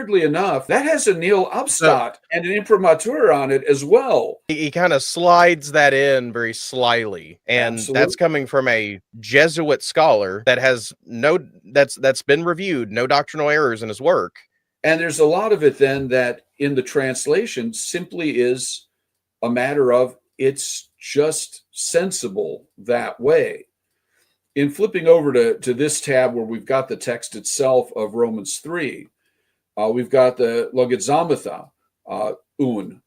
weirdly enough, that has a nil So obstat and an imprimatur on it as well. he kind of slides that in very slyly, and that's Absolutely. coming from a Jesuit scholar that has that's been reviewed, no doctrinal errors in his work. And there's a lot of it then that in the translation simply is a matter of it's just sensible that way. In flipping over to this tab where we've got the text itself of Romans 3, we've got the logizomata,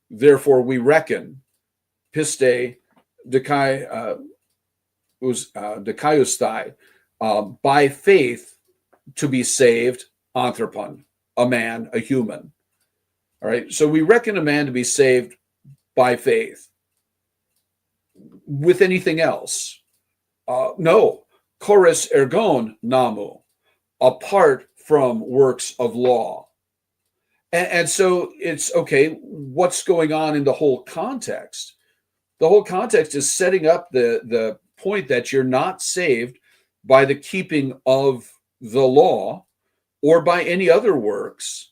therefore we reckon, piste dikaiostai, by faith to be saved, anthropon, a man, a human. All right, so we reckon a man to be saved by faith. With anything else? No. Chorus ergon namu, apart from works of law. And so it's okay, what's going on in the whole context? The whole context is setting up the point that you're not saved by the keeping of the law or by any other works.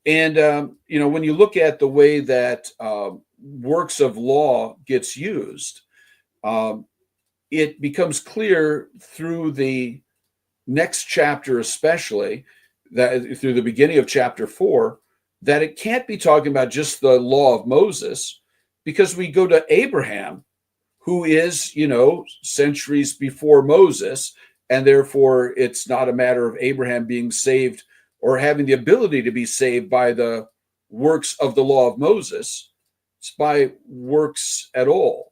And, when you look at the way that works of law gets used, it becomes clear through the next chapter, especially that through the beginning of chapter 4, that it can't be talking about just the law of Moses, because we go to Abraham, who is, centuries before Moses, and therefore it's not a matter of Abraham being saved or having the ability to be saved by the works of the law of Moses. It's by works at all.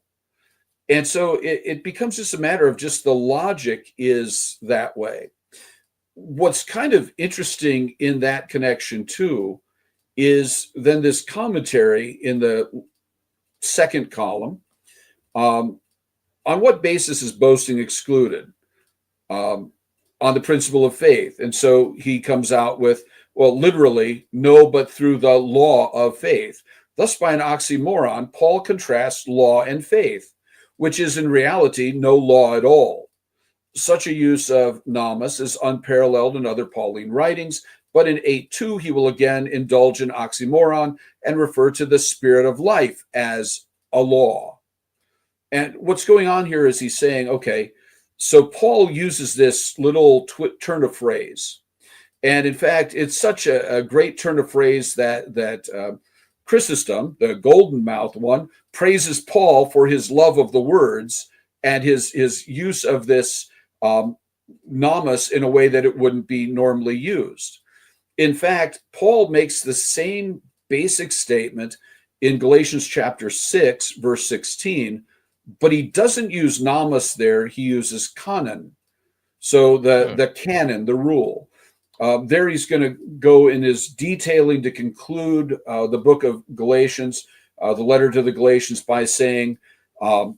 And so it becomes just a matter of just the logic is that way. What's kind of interesting in that connection too is then this commentary in the second column. On what basis is boasting excluded? On the principle of faith. And so he comes out with, well, literally, no, but through the law of faith. Thus, by an oxymoron, Paul contrasts law and faith, which is in reality no law at all. Such a use of namas is unparalleled in other Pauline writings, but in 8:2 he will again indulge in oxymoron and refer to the spirit of life as a law. And what's going on here is he's saying, okay, so Paul uses this little turn of phrase. And in fact, it's such a great turn of phrase that Chrysostom, the golden mouthed one, praises Paul for his love of the words and his use of this namas in a way that it wouldn't be normally used. In fact, Paul makes the same basic statement in Galatians chapter 6, verse 16, but he doesn't use namas there. He uses canon. So the canon, the rule. There he's going to go in his detailing to conclude the book of Galatians, the letter to the Galatians, by saying, to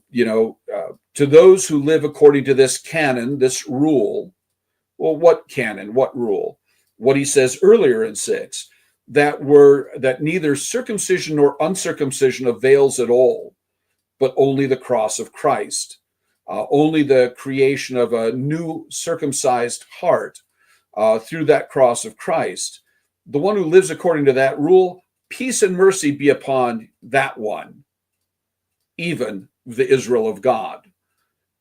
those who live according to this canon, this rule. Well, what canon? What rule? What he says earlier in 6, that neither circumcision nor uncircumcision avails at all, but only the cross of Christ, only the creation of a new circumcised heart through that cross of Christ. The one who lives according to that rule, peace and mercy be upon that one, even the Israel of God.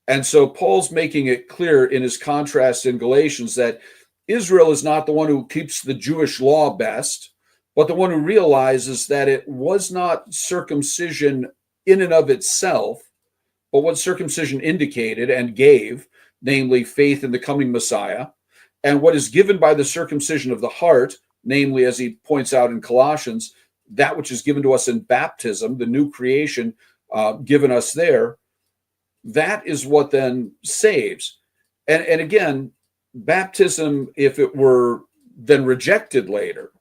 And so Paul's making it clear in his contrast in Galatians that Israel is not the one who keeps the Jewish law best, but the one who realizes that it was not circumcision in and of itself, but what circumcision indicated and gave, namely faith in the coming Messiah, and what is given by the circumcision of the heart, namely, as he points out in Colossians, that which is given to us in baptism, the new creation given us there, that is what then saves. And again, baptism, if it were then rejected later,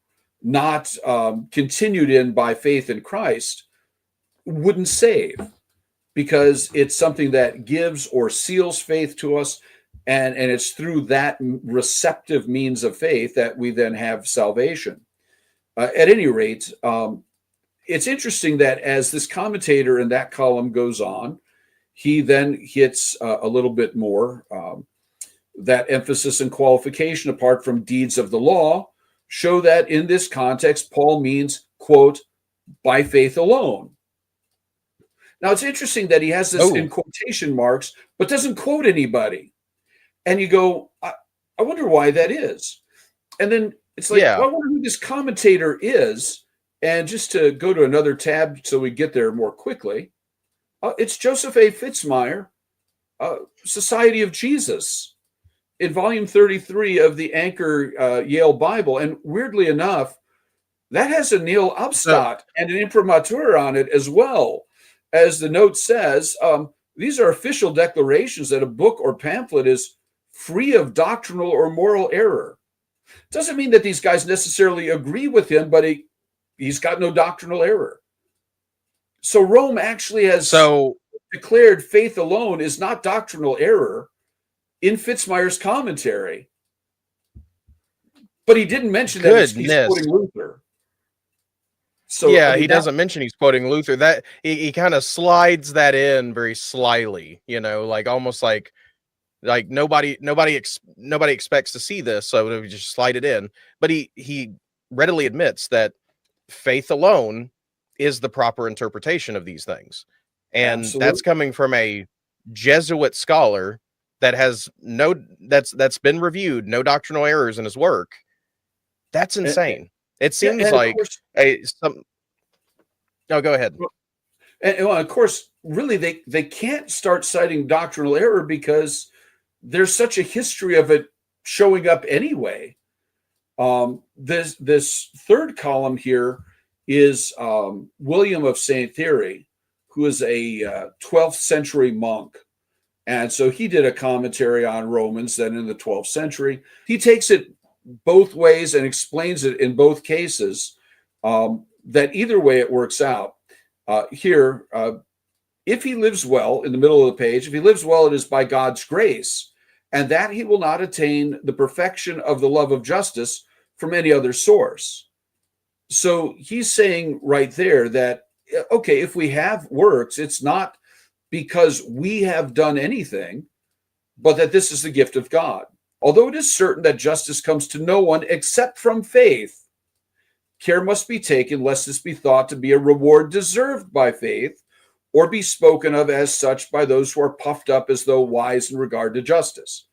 not continued in by faith in Christ, wouldn't save, because it's something that gives or seals faith to us, and it's through that receptive means of faith that we then have salvation. At any rate, it's interesting that as this commentator in that column goes on, he then hits a little bit more that emphasis and qualification apart from deeds of the law show that in this context, Paul means, quote, by faith alone. Now, it's interesting that he has this in quotation marks, but doesn't quote anybody. And you go, I wonder why that is. And then it's like, well, I wonder who this commentator is. And just to go to another tab so we get there more quickly, it's Joseph A. Fitzmyer, Society of Jesus, in volume 33 of the Anchor Yale Bible. And weirdly enough, that has a nil obstat and an imprimatur on it as well. As the note says, these are official declarations that a book or pamphlet is free of doctrinal or moral error. Doesn't mean that these guys necessarily agree with him, but he's got no doctrinal error. So Rome actually has declared faith alone is not doctrinal error in Fitzmyer's commentary. But he didn't mention that he's quoting Luther. So yeah, he doesn't mention he's quoting Luther. That he kind of slides that in very slyly, like almost like nobody expects to see this, so we just slide it in. But he readily admits that faith alone is the proper interpretation of these things, and that's coming from a Jesuit scholar that has that's been reviewed, no doctrinal errors in his work. That's insane. It seems like No, go ahead. And of course, really, they can't start citing doctrinal error because there's such a history of it showing up anyway. This third column here is William of St. Thierry, who is a 12th century monk. And so he did a commentary on Romans then in the 12th century. He takes it both ways and explains it in both cases, that either way it works out. Here, if he lives well, in the middle of the page, if he lives well, it is by God's grace, and that he will not attain the perfection of the love of justice from any other source. So he's saying right there that, okay, if we have works, it's not because we have done anything, but that this is the gift of God. Although it is certain that justice comes to no one except from faith, care must be taken lest this be thought to be a reward deserved by faith, or be spoken of as such by those who are puffed up as though wise in regard to justice.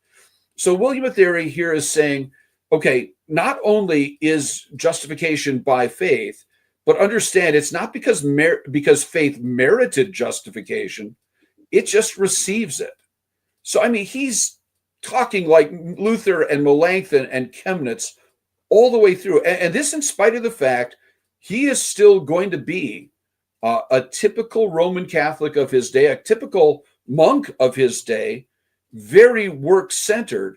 So William of Thierry here is saying, okay, not only is justification by faith, but understand it's not because faith merited justification, it just receives it. So, I mean, he's talking like Luther and Melanchthon and Chemnitz all the way through. And this in spite of the fact he is still going to be a typical Roman Catholic of his day, a typical monk of his day, very work-centered.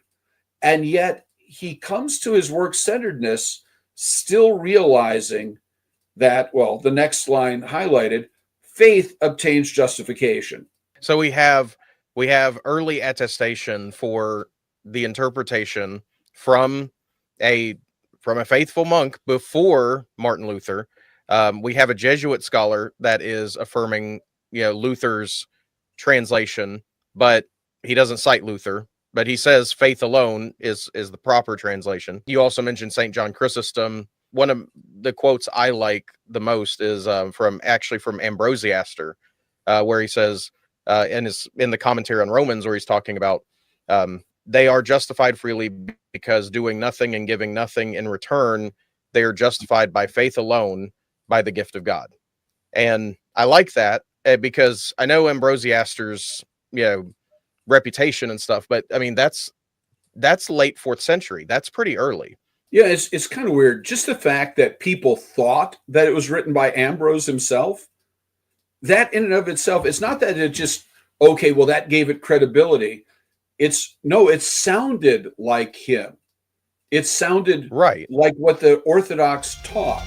And yet he comes to his work-centeredness still realizing that, well, the next line highlighted, faith obtains justification. So we have early attestation for the interpretation from a faithful monk before Martin Luther. We have a Jesuit scholar that is affirming, Luther's translation, but he doesn't cite Luther, but he says faith alone is the proper translation. You also mentioned St. John Chrysostom. One of the quotes I like the most is from Ambrosiaster, where he says, in the commentary on Romans, where he's talking about they are justified freely because doing nothing and giving nothing in return, they are justified by faith alone, by the gift of God. And I like that because I know Ambrosiaster's reputation and stuff, but I mean that's late 4th century. That's pretty early. Yeah, it's kind of weird. Just the fact that people thought that it was written by Ambrose himself, that in and of itself, it's not that it just, okay, well, that gave it credibility. It sounded like him. It sounded right, like what the Orthodox taught.